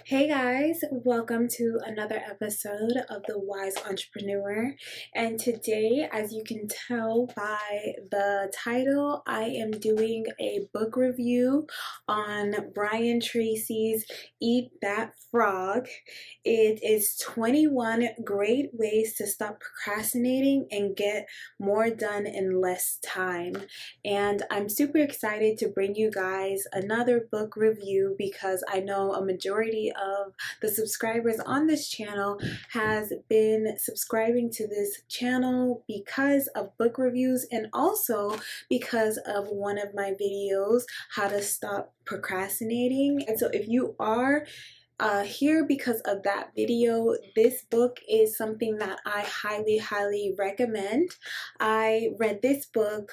Hey guys, welcome to another episode of The Wise Entrepreneur. And today, as you can tell by the title, I am doing a book review on Brian Tracy's Eat That Frog. It is 21 great ways to stop procrastinating and get more done in less time. And I'm super excited to bring you guys another book review because I know a majority of the subscribers on this channel has been subscribing to this channel because of book reviews and also because of one of my videos, how to stop procrastinating. And so if you are here because of that video, this book is something that I highly recommend. I read this book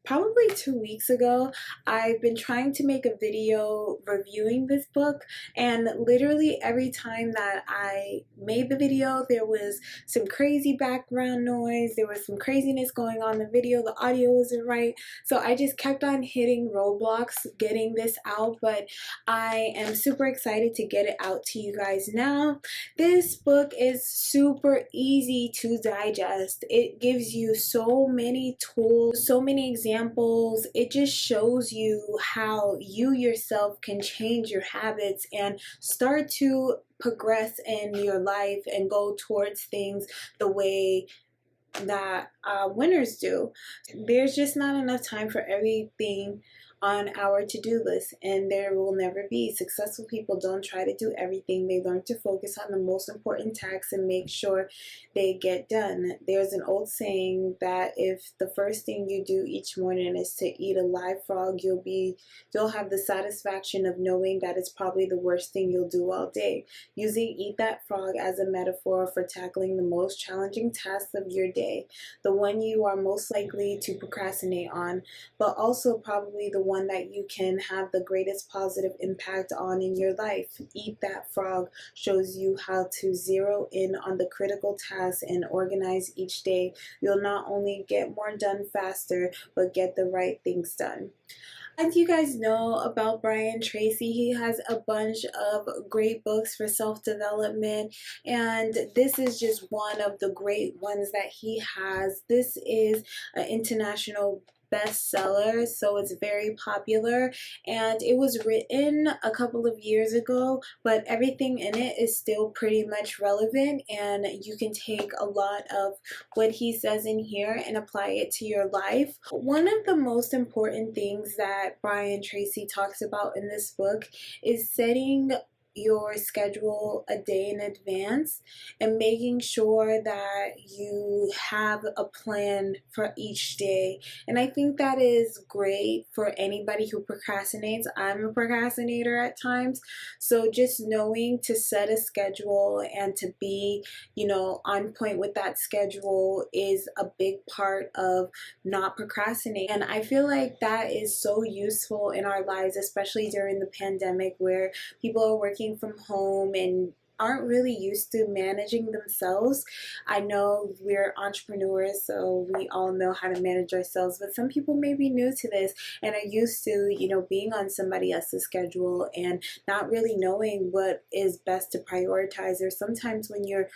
probably 2 weeks ago. I've been trying to make a video reviewing this book, and literally every time that I made the video there was some crazy background noise, there was some craziness going on in the video, the audio wasn't right, so I just kept on hitting roadblocks getting this out. But I am super excited to get it out to you guys now. This book is super easy to digest. It gives you so many tools, so many examples. It just shows you how you yourself can change your habits and start to progress in your life and go towards things the way that winners do. There's just not enough time for everything on our to-do list, and there will never be. Successful people don't try to do everything. They learn to focus on the most important tasks and make sure they get done. There's an old saying that if the first thing you do each morning is to eat a live frog, you'll have the satisfaction of knowing that it's probably the worst thing you'll do all day. Using Eat That Frog as a metaphor for tackling the most challenging tasks of your day, the one you are most likely to procrastinate on, but also probably the one that you can have the greatest positive impact on in your life. Eat That Frog shows you how to zero in on the critical tasks and organize each day. You'll not only get more done faster, but get the right things done. As you guys know about Brian Tracy, he has a bunch of great books for self-development, and this is just one of the great ones that he has. This is an international bestseller, so it's very popular, and it was written a couple of years ago, but everything in it is still pretty much relevant, and you can take a lot of what he says in here and apply it to your life. One of the most important things that Brian Tracy talks about in this book is setting your schedule a day in advance and making sure that you have a plan for each day. And I think that is great for anybody who procrastinates. I'm a procrastinator at times, so just knowing to set a schedule and to be, on point with that schedule is a big part of not procrastinating. And I feel like that is so useful in our lives, especially during the pandemic where people are working from home and aren't really used to managing themselves. I know we're entrepreneurs, so we all know how to manage ourselves, but some people may be new to this and are used to, being on somebody else's schedule and not really knowing what is best to prioritize. Or sometimes when you're,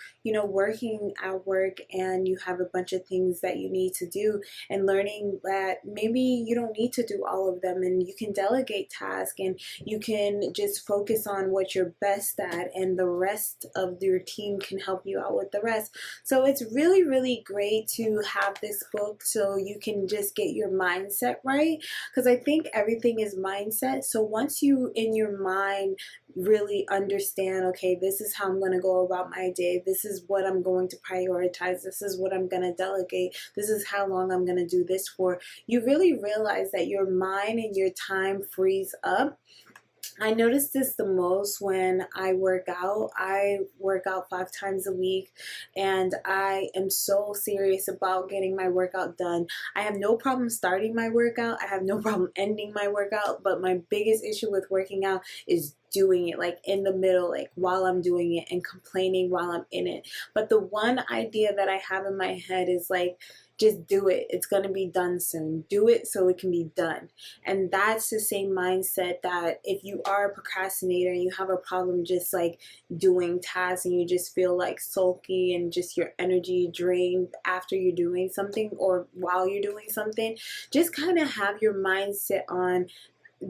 working at work and you have a bunch of things that you need to do, and learning that maybe you don't need to do all of them and you can delegate tasks and you can just focus on what you're best at, and the rest of your team can help you out with the rest. So it's really great to have this book so you can just get your mindset right, because I think everything is mindset. So once you in your mind really understand, okay, this is how I'm going to go about my day, this is what I'm going to prioritize, this is what I'm going to delegate, this is how long I'm going to do this for, you really realize that your mind and your time frees up. I notice this the most when I work out. I work out 5 times a week, and I am so serious about getting my workout done. I have no problem starting my workout. I have no problem ending my workout, but my biggest issue with working out is doing it, like in the middle, like while I'm doing it, and complaining while I'm in it. But the one idea that I have in my head is like, just do it. It's going to be done soon. Do it so it can be done. And that's the same mindset that if you are a procrastinator and you have a problem just like doing tasks, and you just feel like sulky and just your energy drained after you're doing something or while you're doing something, just kind of have your mindset on,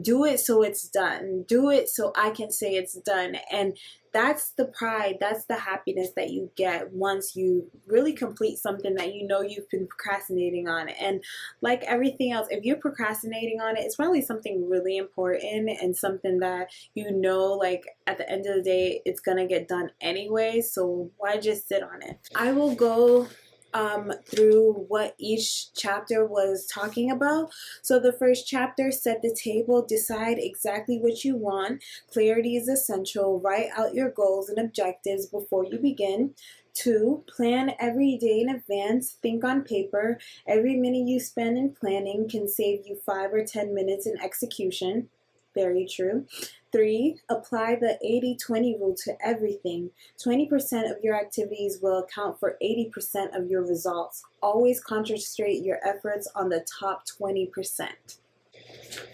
do it so it's done. Do it so I can say it's done. And that's the pride, that's the happiness that you get once you really complete something that you know you've been procrastinating on. And like everything else, if you're procrastinating on it, it's probably something really important and something that you know, like at the end of the day, it's gonna get done anyway. So why just sit on it? I will go through what each chapter was talking about. So the first chapter, set the table, decide exactly what you want. Clarity is essential. Write out your goals and objectives before you begin. 2, plan every day in advance. Think on paper. Every minute you spend in planning can save you 5 or 10 minutes in execution. Very true. 3, apply the 80-20 rule to everything. 20% of your activities will account for 80% of your results. Always concentrate your efforts on the top 20%.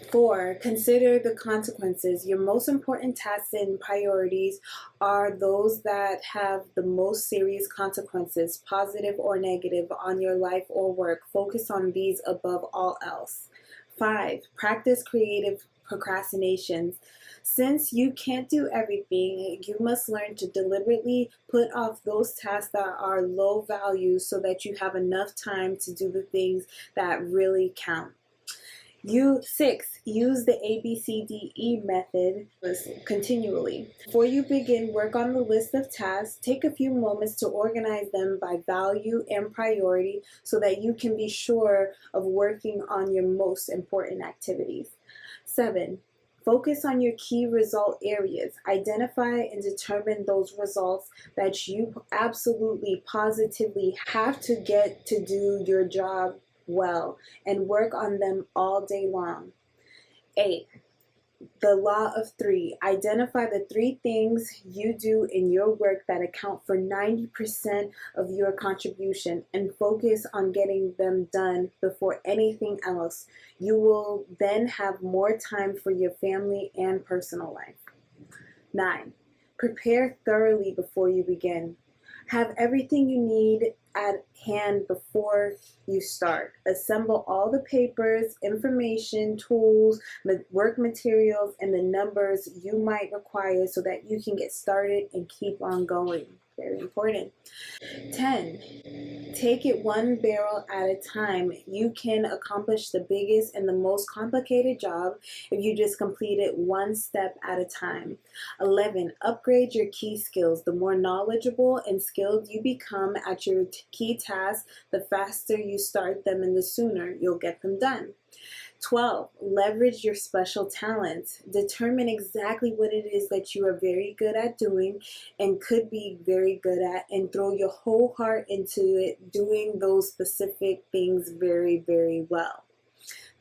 4, consider the consequences. Your most important tasks and priorities are those that have the most serious consequences, positive or negative, on your life or work. Focus on these above all else. 5, practice creative procrastinations. Since you can't do everything, you must learn to deliberately put off those tasks that are low value so that you have enough time to do the things that really count. 6, use the ABCDE method continually. Before you begin, work on the list of tasks. Take a few moments to organize them by value and priority so that you can be sure of working on your most important activities. 7, focus on your key result areas. Identify and determine those results that you absolutely, positively have to get to do your job well, and work on them all day long. 8, the law of 3. Identify the 3 things you do in your work that account for 90% of your contribution and focus on getting them done before anything else. You will then have more time for your family and personal life. 9, prepare thoroughly before you begin. Have everything you need at hand before you start. Assemble all the papers, information, tools, work materials, and the numbers you might require so that you can get started and keep on going. Very important. 10, take it one barrel at a time. You can accomplish the biggest and the most complicated job if you just complete it one step at a time. 11, upgrade your key skills. The more knowledgeable and skilled you become at your key tasks, the faster you start them and the sooner you'll get them done. 12, leverage your special talents. Determine exactly what it is that you are very good at doing and could be very good at, and throw your whole heart into it, doing those specific things very, very well.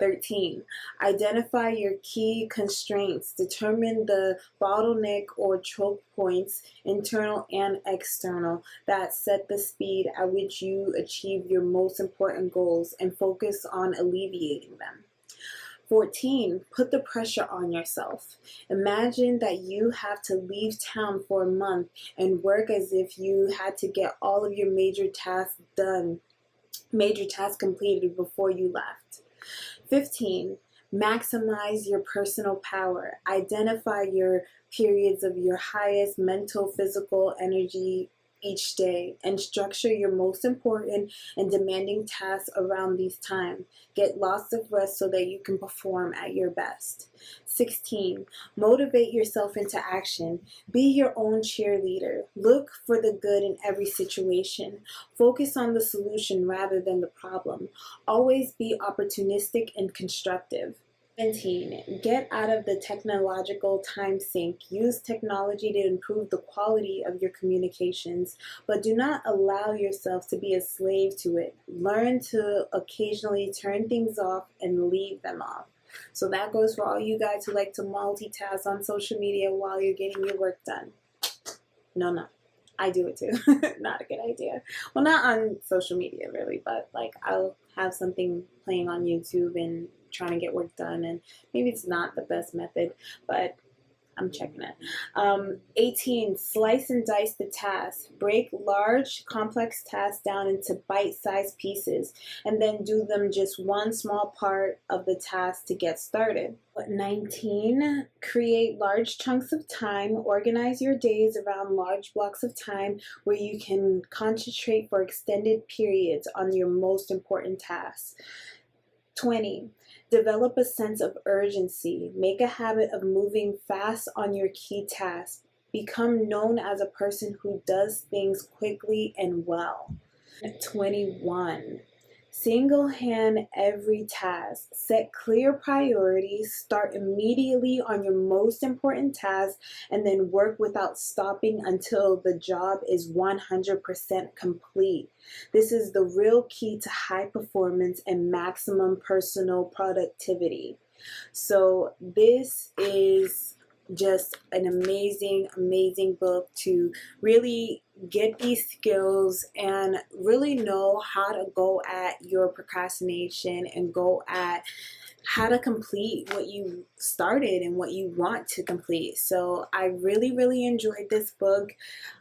13, identify your key constraints. Determine the bottleneck or choke points, internal and external, that set the speed at which you achieve your most important goals, and focus on alleviating them. 14, put the pressure on yourself. Imagine that you have to leave town for a month and work as if you had to get all of your major tasks completed before you left. 15, maximize your personal power. Identify your periods of your highest mental, physical energy each day and structure your most important and demanding tasks around these times. Get lots of rest so that you can perform at your best. 16, motivate yourself into action. Be your own cheerleader. Look for the good in every situation. Focus on the solution rather than the problem. Always be opportunistic and constructive. 17, get out of the technological time sink. Use technology to improve the quality of your communications, but do not allow yourself to be a slave to it. Learn to occasionally turn things off and leave them off. So that goes for all you guys who like to multitask on social media while you're getting your work done. No. I do it too. Not a good idea. Well, not on social media really, but like I'll have something playing on YouTube and trying to get work done, and maybe it's not the best method, but I'm checking it. 18, slice and dice the task. Break large, complex tasks down into bite-sized pieces and then do them just one small part of the task to get started. 19, create large chunks of time. Organize your days around large blocks of time where you can concentrate for extended periods on your most important tasks. 20, develop a sense of urgency. Make a habit of moving fast on your key tasks. Become known as a person who does things quickly and well. 21, single hand every task. Set clear priorities. Start immediately on your most important task and then work without stopping until the job is 100% complete. This is the real key to high performance and maximum personal productivity. So this is just an amazing book to really get these skills and really know how to go at your procrastination and go at how to complete what you started and what you want to complete. So I really enjoyed this book.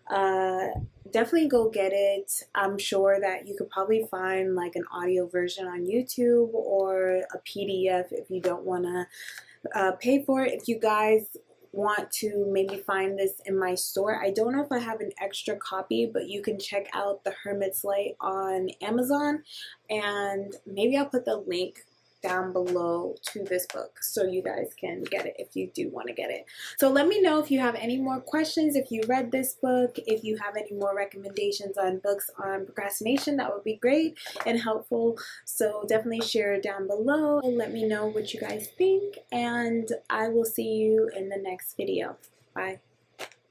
Definitely go get it. I'm sure that you could probably find like an audio version on YouTube or a PDF if you don't want to pay for it. If you guys want to maybe find this in my store, I don't know if I have an extra copy, but you can check out The Hermit's Light on Amazon, and maybe I'll put the link down below to this book so you guys can get it if you do want to get it. So let me know if you have any more questions, if you read this book, if you have any more recommendations on books on procrastination. That would be great and helpful. So definitely share it down below and let me know what you guys think, and I will see you in the next video. Bye.